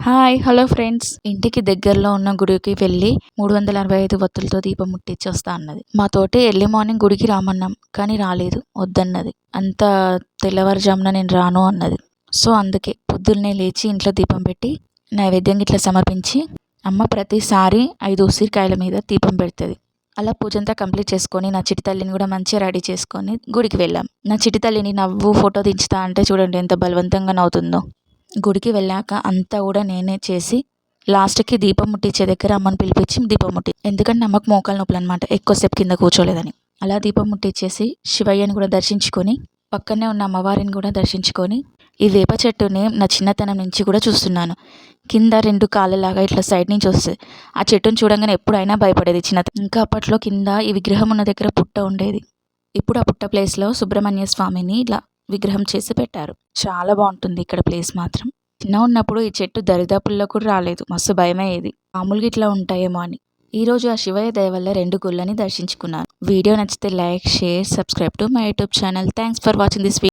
Hi hello friends, ఇంటికి దగ్గరలో ఉన్న గుడికి వెళ్ళి 365 వత్తులతో దీపం ముట్టించొస్తా అన్నది. మాతోటి ఎర్లీ మార్నింగ్ గుడికి రామన్నాం, కానీ రాలేదు, వద్దన్నది. అంత తెల్లవారుజామున నేను రాను అన్నది. సో అందుకే పొద్దున్నే లేచి ఇంట్లో దీపం పెట్టి నైవేద్యం ఇట్లా సమర్పించి, అమ్మ ప్రతిసారి 5 ఉసిరికాయల మీద దీపం పెడుతుంది. అలా పూజంతా కంప్లీట్ చేసుకొని నా చిట్టి తల్లిని కూడా మంచిగా రెడీ చేసుకొని గుడికి వెళ్ళాం. నా చిట్టి తల్లిని నవ్వు ఫోటో దించుతా అంటే చూడండి ఎంత బలవంతంగా నవ్వుతుందో. గుడికి వెళ్ళాక అంతా కూడా నేనే చేసి లాస్ట్కి దీపం ముట్టించే దగ్గర అమ్మని పిలిపించి దీపం ముట్టి, ఎందుకంటే అమ్మకు మోకాలు నొప్పులు అనమాట, ఎక్కువసేపు కింద కూర్చోలేదని. అలా దీపం ముట్టించేసి శివయ్యని కూడా దర్శించుకొని పక్కనే ఉన్న అమ్మవారిని కూడా దర్శించుకొని, ఈ వేప చెట్టుని నా చిన్నతనం నుంచి కూడా చూస్తున్నాను. కింద 2 కాళ్ళలాగా ఇట్లా సైడ్ నుంచి వస్తుంది. ఆ చెట్టుని చూడంగానే ఎప్పుడైనా భయపడేది ఇంకా అప్పట్లో కింద ఈ విగ్రహం ఉన్న దగ్గర పుట్ట ఉండేది. ఇప్పుడు ఆ పుట్ట ప్లేస్లో సుబ్రహ్మణ్య స్వామిని ఇలా విగ్రహం చేసి పెట్టారు. చాలా బాగుంటుంది ఇక్కడ ప్లేస్ మాత్రం. చిన్న ఉన్నప్పుడు ఈ చెట్టు దరిదాపుల్లో కూడా రాలేదు, మస్తు భయమయ్యేది, మామూలుగా ఇట్లా ఉంటాయేమో అని. ఈరోజు ఆ శివయ్య దయ వల్ల 2 గుళ్ళని దర్శించుకున్నాను. వీడియో నచ్చితే like, share, subscribe to my YouTube channel. Thanks for watching this video.